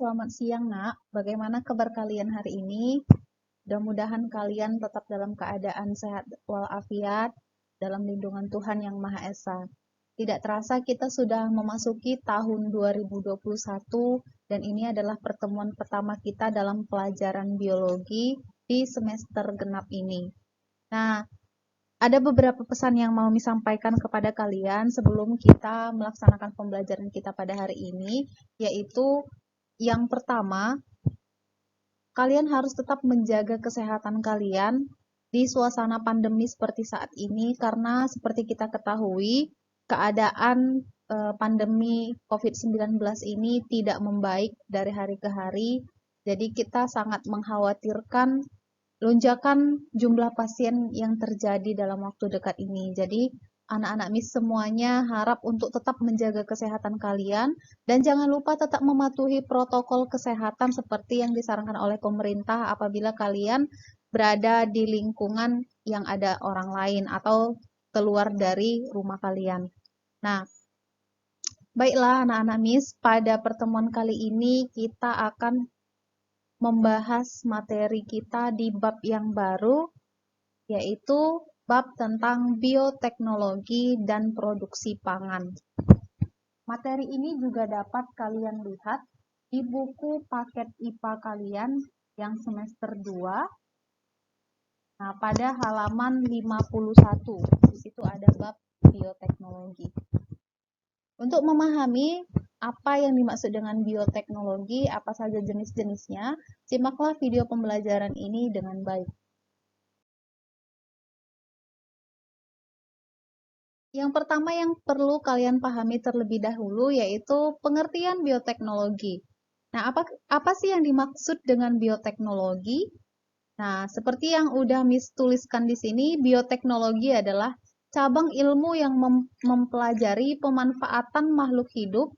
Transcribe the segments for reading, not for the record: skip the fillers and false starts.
selamat siang nak. Bagaimana kabar kalian hari ini? Mudah-mudahan kalian tetap dalam keadaan sehat walafiat, dalam lindungan Tuhan Yang Maha Esa. Tidak terasa kita sudah memasuki tahun 2021 dan ini adalah pertemuan pertama kita dalam pelajaran biologi di semester genap ini. Nah, ada beberapa pesan yang mau disampaikan kepada kalian sebelum kita melaksanakan pembelajaran kita pada hari ini, yaitu yang pertama, kalian harus tetap menjaga kesehatan kalian di suasana pandemi seperti saat ini karena seperti kita ketahui, keadaan pandemi COVID-19 ini tidak membaik dari hari ke hari. Jadi kita sangat mengkhawatirkan lonjakan jumlah pasien yang terjadi dalam waktu dekat ini. Jadi anak-anak MIS semuanya harap untuk tetap menjaga kesehatan kalian dan jangan lupa tetap mematuhi protokol kesehatan seperti yang disarankan oleh pemerintah apabila kalian berada di lingkungan yang ada orang lain atau keluar dari rumah kalian. Nah, baiklah anak-anak MIS, pada pertemuan kali ini kita akan membahas materi kita di bab yang baru, yaitu bab tentang bioteknologi dan produksi pangan. Materi ini juga dapat kalian lihat di buku paket IPA kalian yang semester 2. Nah, pada halaman 51, di situ ada bab bioteknologi. Untuk memahami apa yang dimaksud dengan bioteknologi, apa saja jenis-jenisnya, simaklah video pembelajaran ini dengan baik. Yang pertama yang perlu kalian pahami terlebih dahulu yaitu pengertian bioteknologi. Nah, apa sih yang dimaksud dengan bioteknologi? Nah, seperti yang udah Miss tuliskan di sini, bioteknologi adalah cabang ilmu yang mempelajari pemanfaatan makhluk hidup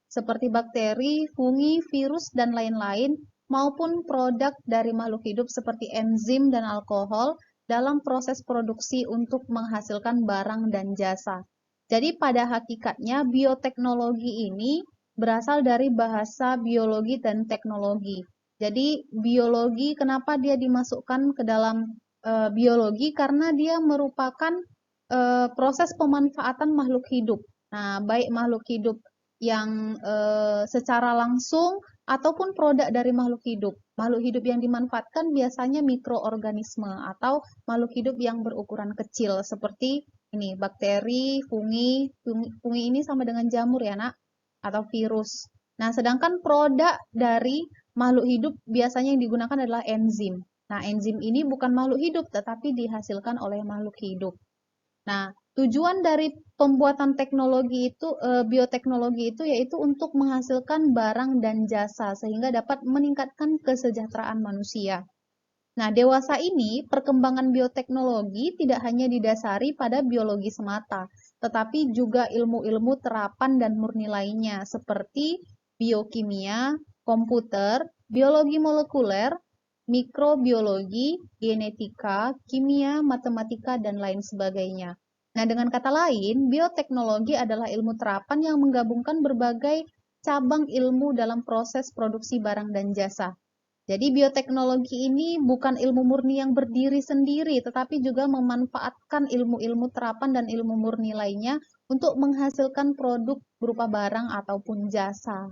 seperti bakteri, fungi, virus, dan lain-lain, maupun produk dari makhluk hidup seperti enzim dan alkohol dalam proses produksi untuk menghasilkan barang dan jasa. Jadi pada hakikatnya bioteknologi ini berasal dari bahasa biologi dan teknologi. Jadi biologi, kenapa dia dimasukkan ke dalam biologi? Karena dia merupakan proses pemanfaatan makhluk hidup. Nah, baik makhluk hidup yang secara langsung ataupun produk dari makhluk hidup. Makhluk hidup yang dimanfaatkan biasanya mikroorganisme atau makhluk hidup yang berukuran kecil seperti ini, bakteri, fungi ini sama dengan jamur ya nak, atau virus. Nah, sedangkan produk dari makhluk hidup biasanya yang digunakan adalah enzim. Nah, enzim ini bukan makhluk hidup tetapi dihasilkan oleh makhluk hidup. Nah, tujuan dari pembuatan teknologi itu, bioteknologi itu yaitu untuk menghasilkan barang dan jasa sehingga dapat meningkatkan kesejahteraan manusia. Nah, dewasa ini perkembangan bioteknologi tidak hanya didasari pada biologi semata, tetapi juga ilmu-ilmu terapan dan murni lainnya seperti biokimia, komputer, biologi molekuler, mikrobiologi, genetika, kimia, matematika, dan lain sebagainya. Nah, dengan kata lain, bioteknologi adalah ilmu terapan yang menggabungkan berbagai cabang ilmu dalam proses produksi barang dan jasa. Jadi bioteknologi ini bukan ilmu murni yang berdiri sendiri, tetapi juga memanfaatkan ilmu-ilmu terapan dan ilmu murni lainnya untuk menghasilkan produk berupa barang ataupun jasa.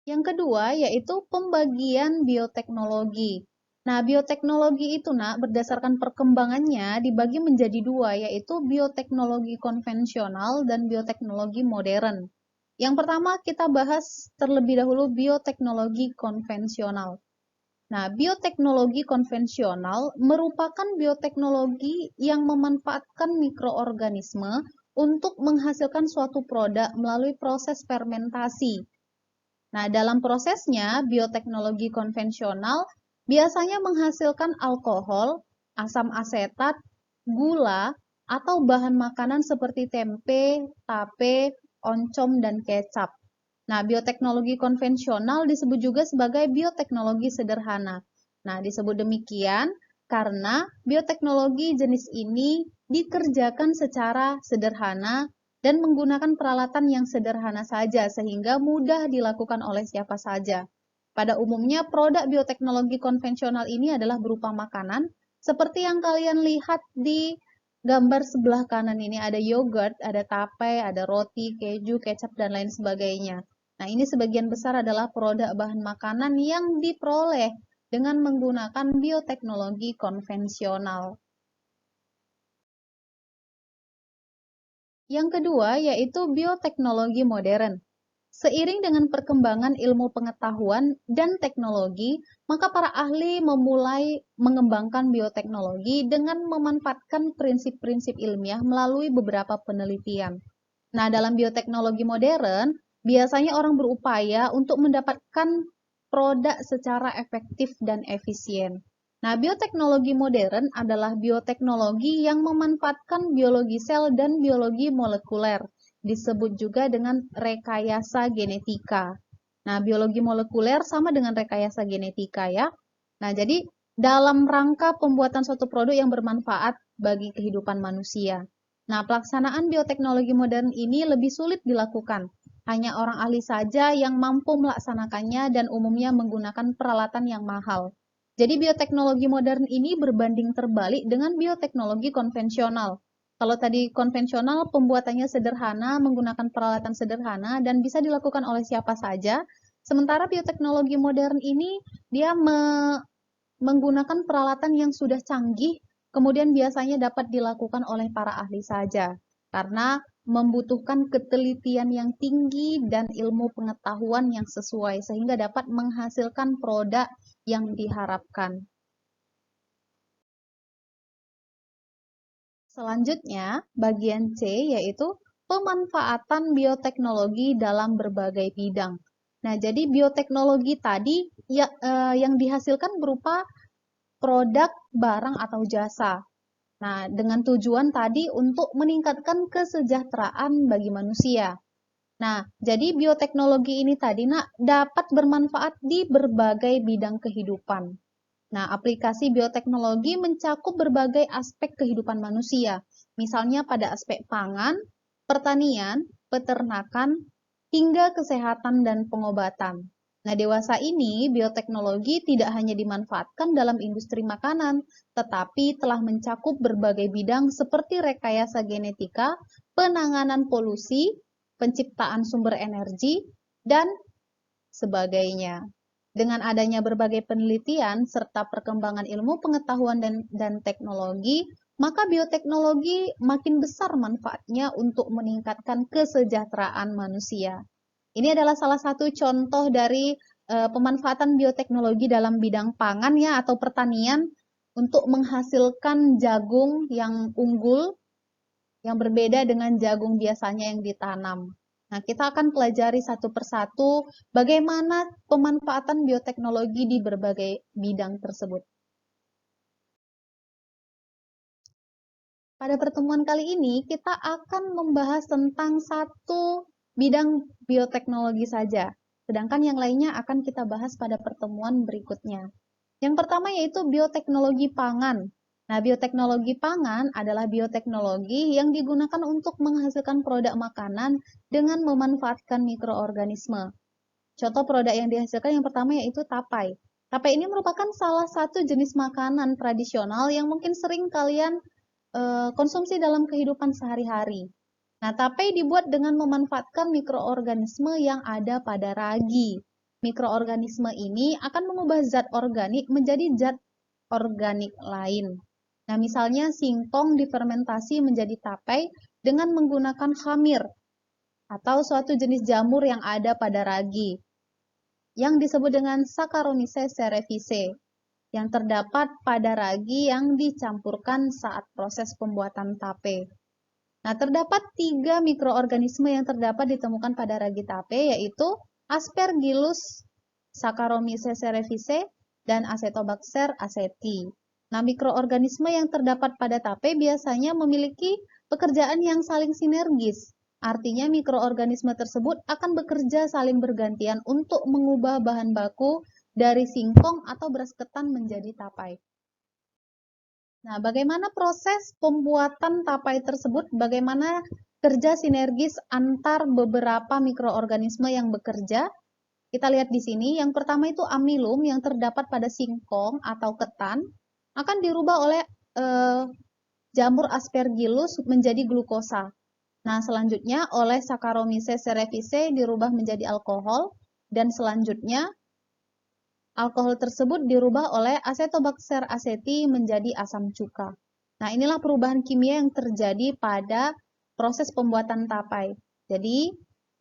Yang kedua yaitu pembagian bioteknologi. Nah, bioteknologi itu nak berdasarkan perkembangannya dibagi menjadi dua, yaitu bioteknologi konvensional dan bioteknologi modern. Yang pertama kita bahas terlebih dahulu bioteknologi konvensional. Nah, bioteknologi konvensional merupakan bioteknologi yang memanfaatkan mikroorganisme untuk menghasilkan suatu produk melalui proses fermentasi. Nah, dalam prosesnya, bioteknologi konvensional biasanya menghasilkan alkohol, asam asetat, gula, atau bahan makanan seperti tempe, tape, oncom, dan kecap. Nah, bioteknologi konvensional disebut juga sebagai bioteknologi sederhana. Nah, disebut demikian karena bioteknologi jenis ini dikerjakan secara sederhana dan menggunakan peralatan yang sederhana saja sehingga mudah dilakukan oleh siapa saja. Pada umumnya, produk bioteknologi konvensional ini adalah berupa makanan, seperti yang kalian lihat di gambar sebelah kanan ini ada yogurt, ada tape, ada roti, keju, kecap, dan lain sebagainya. Nah, ini sebagian besar adalah produk bahan makanan yang diperoleh dengan menggunakan bioteknologi konvensional. Yang kedua yaitu bioteknologi modern. Seiring dengan perkembangan ilmu pengetahuan dan teknologi, maka para ahli memulai mengembangkan bioteknologi dengan memanfaatkan prinsip-prinsip ilmiah melalui beberapa penelitian. Nah, dalam bioteknologi modern, biasanya orang berupaya untuk mendapatkan produk secara efektif dan efisien. Nah, bioteknologi modern adalah bioteknologi yang memanfaatkan biologi sel dan biologi molekuler, disebut juga dengan rekayasa genetika. Nah, biologi molekuler sama dengan rekayasa genetika ya. Nah, jadi dalam rangka pembuatan suatu produk yang bermanfaat bagi kehidupan manusia. Nah, pelaksanaan bioteknologi modern ini lebih sulit dilakukan. Hanya orang ahli saja yang mampu melaksanakannya dan umumnya menggunakan peralatan yang mahal. Jadi bioteknologi modern ini berbanding terbalik dengan bioteknologi konvensional. Kalau tadi konvensional pembuatannya sederhana, menggunakan peralatan sederhana dan bisa dilakukan oleh siapa saja. Sementara bioteknologi modern ini dia menggunakan peralatan yang sudah canggih, kemudian biasanya dapat dilakukan oleh para ahli saja. Karena membutuhkan ketelitian yang tinggi dan ilmu pengetahuan yang sesuai sehingga dapat menghasilkan produk yang diharapkan. Selanjutnya, bagian C yaitu pemanfaatan bioteknologi dalam berbagai bidang. Nah, jadi bioteknologi tadi yang dihasilkan berupa produk, barang, atau jasa. Nah, dengan tujuan tadi untuk meningkatkan kesejahteraan bagi manusia. Nah, jadi bioteknologi ini tadi dapat bermanfaat di berbagai bidang kehidupan. Nah, aplikasi bioteknologi mencakup berbagai aspek kehidupan manusia, misalnya pada aspek pangan, pertanian, peternakan, hingga kesehatan dan pengobatan. Nah, dewasa ini bioteknologi tidak hanya dimanfaatkan dalam industri makanan, tetapi telah mencakup berbagai bidang seperti rekayasa genetika, penanganan polusi, penciptaan sumber energi, dan sebagainya. Dengan adanya berbagai penelitian serta perkembangan ilmu pengetahuan dan teknologi, maka bioteknologi makin besar manfaatnya untuk meningkatkan kesejahteraan manusia. Ini adalah salah satu contoh dari pemanfaatan bioteknologi dalam bidang pangan ya atau pertanian untuk menghasilkan jagung yang unggul yang berbeda dengan jagung biasanya yang ditanam. Nah, kita akan pelajari satu persatu bagaimana pemanfaatan bioteknologi di berbagai bidang tersebut. Pada pertemuan kali ini, kita akan membahas tentang satu bidang bioteknologi saja, sedangkan yang lainnya akan kita bahas pada pertemuan berikutnya. Yang pertama yaitu bioteknologi pangan. Nah, bioteknologi pangan adalah bioteknologi yang digunakan untuk menghasilkan produk makanan dengan memanfaatkan mikroorganisme. Contoh produk yang dihasilkan yang pertama yaitu tapai. Tapai ini merupakan salah satu jenis makanan tradisional yang mungkin sering kalian konsumsi dalam kehidupan sehari-hari. Nah, tapai dibuat dengan memanfaatkan mikroorganisme yang ada pada ragi. Mikroorganisme ini akan mengubah zat organik menjadi zat organik lain. Nah, misalnya singkong difermentasi menjadi tapai dengan menggunakan khamir atau suatu jenis jamur yang ada pada ragi yang disebut dengan Saccharomyces cerevisiae yang terdapat pada ragi yang dicampurkan saat proses pembuatan tape. Nah, terdapat 3 mikroorganisme yang terdapat ditemukan pada ragi tape, yaitu Aspergillus Saccharomyces cerevisiae dan Acetobacter aceti. Nah, mikroorganisme yang terdapat pada tape biasanya memiliki pekerjaan yang saling sinergis. Artinya mikroorganisme tersebut akan bekerja saling bergantian untuk mengubah bahan baku dari singkong atau beras ketan menjadi tapai. Nah, bagaimana proses pembuatan tapai tersebut? Bagaimana kerja sinergis antar beberapa mikroorganisme yang bekerja. Kita lihat di sini, yang pertama itu amilum yang terdapat pada singkong atau ketan akan dirubah oleh jamur Aspergillus menjadi glukosa. Nah, selanjutnya oleh Saccharomyces cerevisiae dirubah menjadi alkohol, dan selanjutnya alkohol tersebut dirubah oleh Acetobacter aceti menjadi asam cuka. Nah, inilah perubahan kimia yang terjadi pada proses pembuatan tapai. Jadi,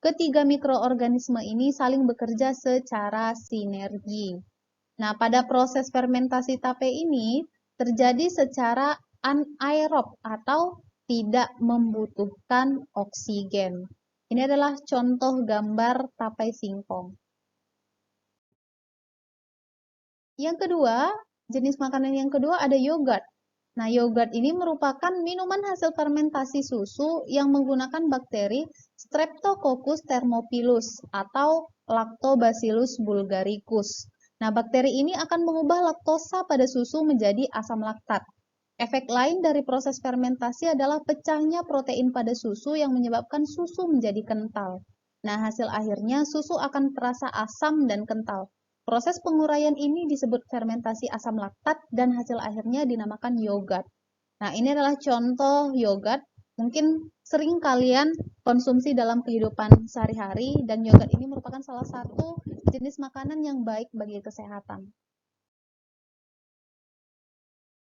ketiga mikroorganisme ini saling bekerja secara sinergi. Nah, pada proses fermentasi tape ini terjadi secara anaerob atau tidak membutuhkan oksigen. Ini adalah contoh gambar tapai singkong. Yang kedua, jenis makanan yang kedua ada yogurt. Nah, yogurt ini merupakan minuman hasil fermentasi susu yang menggunakan bakteri Streptococcus thermophilus atau Lactobacillus bulgaricus. Nah, bakteri ini akan mengubah laktosa pada susu menjadi asam laktat. Efek lain dari proses fermentasi adalah pecahnya protein pada susu yang menyebabkan susu menjadi kental. Nah, hasil akhirnya susu akan terasa asam dan kental. Proses penguraian ini disebut fermentasi asam laktat dan hasil akhirnya dinamakan yogurt. Nah, ini adalah contoh yogurt. Mungkin sering kalian konsumsi dalam kehidupan sehari-hari dan yogurt ini merupakan salah satu jenis makanan yang baik bagi kesehatan.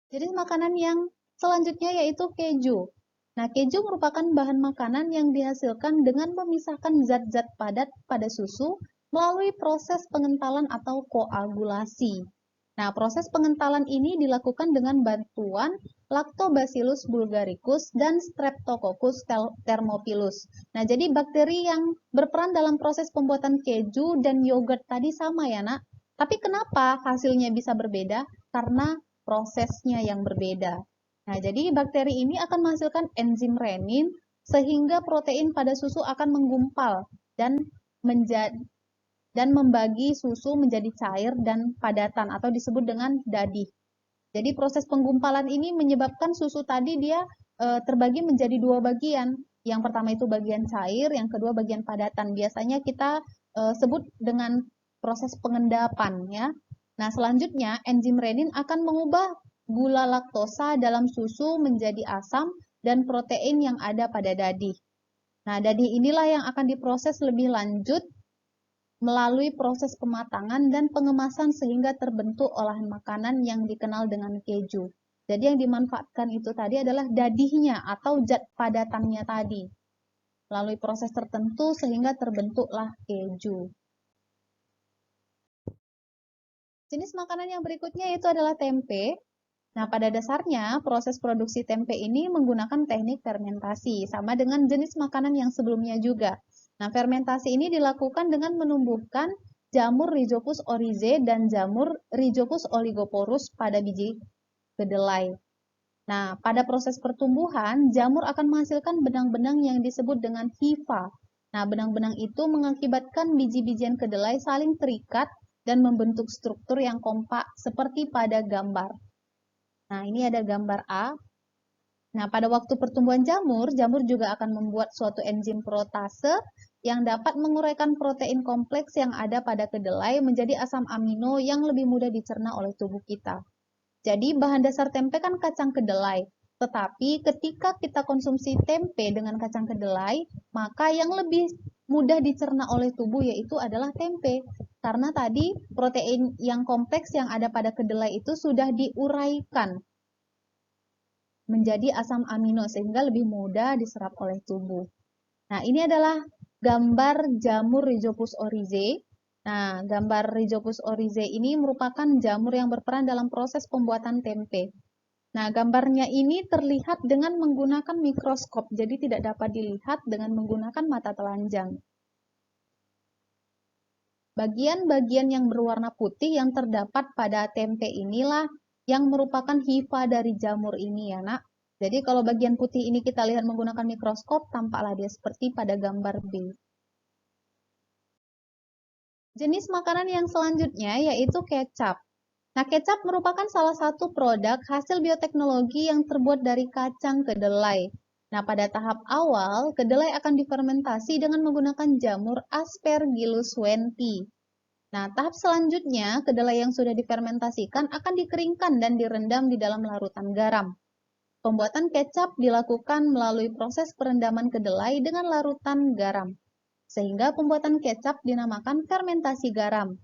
Jenis makanan yang selanjutnya yaitu keju. Nah, keju merupakan bahan makanan yang dihasilkan dengan memisahkan zat-zat padat pada susu melalui proses pengentalan atau koagulasi. Nah, proses pengentalan ini dilakukan dengan bantuan Lactobacillus bulgaricus dan Streptococcus thermophilus. Nah, jadi bakteri yang berperan dalam proses pembuatan keju dan yogurt tadi sama ya, Nak. Tapi kenapa hasilnya bisa berbeda? Karena prosesnya yang berbeda. Nah, jadi bakteri ini akan menghasilkan enzim renin sehingga protein pada susu akan menggumpal dan membagi susu menjadi cair dan padatan atau disebut dengan dadih. Jadi proses penggumpalan ini menyebabkan susu tadi dia terbagi menjadi dua bagian. Yang pertama itu bagian cair, yang kedua bagian padatan. Biasanya kita sebut dengan proses pengendapan ya. Nah, selanjutnya enzim renin akan mengubah gula laktosa dalam susu menjadi asam dan protein yang ada pada dadih. Nah, dadih inilah yang akan diproses lebih lanjut melalui proses pematangan dan pengemasan sehingga terbentuk olahan makanan yang dikenal dengan keju. Jadi yang dimanfaatkan itu tadi adalah dadihnya atau zat padatannya tadi. Melalui proses tertentu sehingga terbentuklah keju. Jenis makanan yang berikutnya itu adalah tempe. Nah, pada dasarnya proses produksi tempe ini menggunakan teknik fermentasi, sama dengan jenis makanan yang sebelumnya juga. Nah, fermentasi ini dilakukan dengan menumbuhkan jamur Rhizopus oryzae dan jamur Rhizopus oligoporus pada biji kedelai. Nah, pada proses pertumbuhan, jamur akan menghasilkan benang-benang yang disebut dengan hifa. Nah, benang-benang itu mengakibatkan biji-bijian kedelai saling terikat dan membentuk struktur yang kompak seperti pada gambar. Nah, ini ada gambar A. Nah, pada waktu pertumbuhan jamur, jamur juga akan membuat suatu enzim protase yang dapat menguraikan protein kompleks yang ada pada kedelai menjadi asam amino yang lebih mudah dicerna oleh tubuh kita. Jadi, bahan dasar tempe kan kacang kedelai. Tetapi ketika kita konsumsi tempe dengan kacang kedelai, maka yang lebih mudah dicerna oleh tubuh yaitu adalah tempe. Karena tadi protein yang kompleks yang ada pada kedelai itu sudah diuraikan menjadi asam amino sehingga lebih mudah diserap oleh tubuh. Nah, ini adalah gambar jamur Rhizopus oryzae. Nah, gambar Rhizopus oryzae ini merupakan jamur yang berperan dalam proses pembuatan tempe. Nah, gambarnya ini terlihat dengan menggunakan mikroskop, jadi tidak dapat dilihat dengan menggunakan mata telanjang. Bagian-bagian yang berwarna putih yang terdapat pada tempe inilah yang merupakan hifa dari jamur ini ya, Nak. Jadi kalau bagian putih ini kita lihat menggunakan mikroskop, tampaklah dia seperti pada gambar B. Jenis makanan yang selanjutnya yaitu kecap. Nah, kecap merupakan salah satu produk hasil bioteknologi yang terbuat dari kacang kedelai. Nah, pada tahap awal, kedelai akan difermentasi dengan menggunakan jamur Aspergillus wenti. Nah, tahap selanjutnya, kedelai yang sudah difermentasikan akan dikeringkan dan direndam di dalam larutan garam. Pembuatan kecap dilakukan melalui proses perendaman kedelai dengan larutan garam, sehingga pembuatan kecap dinamakan fermentasi garam.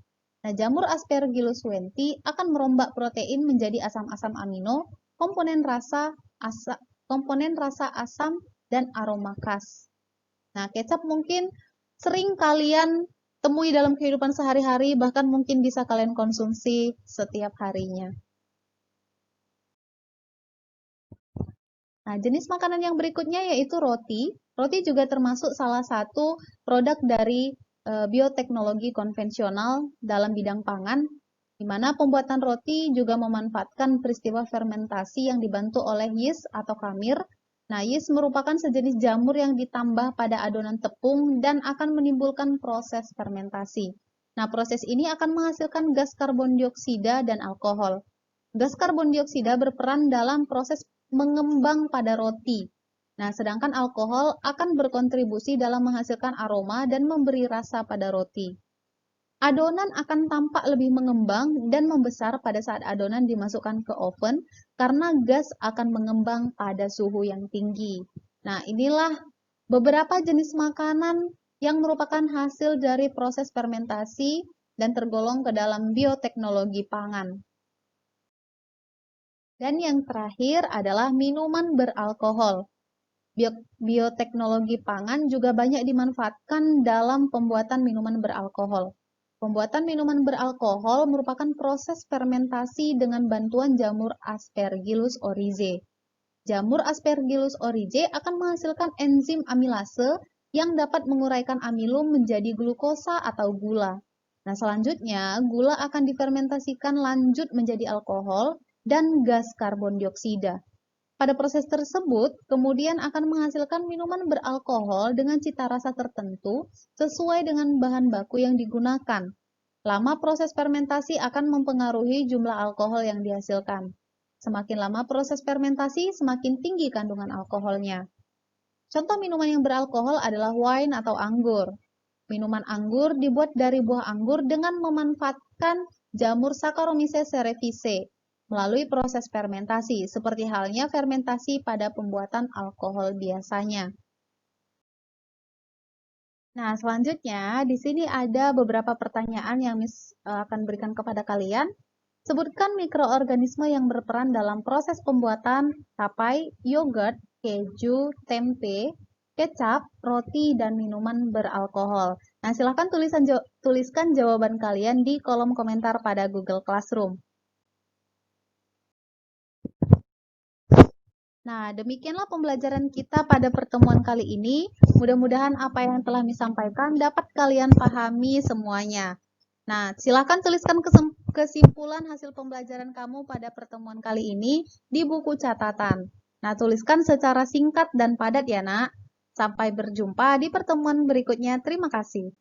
Nah, jamur Aspergillus wenti akan merombak protein menjadi asam-asam amino, komponen rasa asam, dan aroma khas. Nah, kecap mungkin sering kalian temui dalam kehidupan sehari-hari, bahkan mungkin bisa kalian konsumsi setiap harinya. Nah, jenis makanan yang berikutnya yaitu roti. Roti juga termasuk salah satu produk dari bioteknologi konvensional dalam bidang pangan, di mana pembuatan roti juga memanfaatkan peristiwa fermentasi yang dibantu oleh yeast atau khamir. Nah, yeast merupakan sejenis jamur yang ditambah pada adonan tepung dan akan menimbulkan proses fermentasi. Nah, proses ini akan menghasilkan gas karbon dioksida dan alkohol. Gas karbon dioksida berperan dalam proses mengembang pada roti. Nah, sedangkan alkohol akan berkontribusi dalam menghasilkan aroma dan memberi rasa pada roti. Adonan akan tampak lebih mengembang dan membesar pada saat adonan dimasukkan ke oven karena gas akan mengembang pada suhu yang tinggi. Nah, inilah beberapa jenis makanan yang merupakan hasil dari proses fermentasi dan tergolong ke dalam bioteknologi pangan. Dan yang terakhir adalah minuman beralkohol. Bioteknologi pangan juga banyak dimanfaatkan dalam pembuatan minuman beralkohol. Pembuatan minuman beralkohol merupakan proses fermentasi dengan bantuan jamur Aspergillus oryzae. Jamur Aspergillus oryzae akan menghasilkan enzim amilase yang dapat menguraikan amilum menjadi glukosa atau gula. Nah, selanjutnya gula akan difermentasikan lanjut menjadi alkohol dan gas karbon dioksida. Pada proses tersebut, kemudian akan menghasilkan minuman beralkohol dengan cita rasa tertentu sesuai dengan bahan baku yang digunakan. Lama proses fermentasi akan mempengaruhi jumlah alkohol yang dihasilkan. Semakin lama proses fermentasi, semakin tinggi kandungan alkoholnya. Contoh minuman yang beralkohol adalah wine atau anggur. Minuman anggur dibuat dari buah anggur dengan memanfaatkan jamur Saccharomyces cerevisiae melalui proses fermentasi, seperti halnya fermentasi pada pembuatan alkohol biasanya. Nah, selanjutnya di sini ada beberapa pertanyaan yang akan berikan kepada kalian. Sebutkan mikroorganisme yang berperan dalam proses pembuatan tapai, yogurt, keju, tempe, kecap, roti, dan minuman beralkohol. Nah, silahkan tuliskan jawaban kalian di kolom komentar pada Google Classroom. Nah, demikianlah pembelajaran kita pada pertemuan kali ini. Mudah-mudahan apa yang telah disampaikan dapat kalian pahami semuanya. Nah, silakan tuliskan kesimpulan hasil pembelajaran kamu pada pertemuan kali ini di buku catatan. Nah, tuliskan secara singkat dan padat ya, Nak. Sampai berjumpa di pertemuan berikutnya. Terima kasih.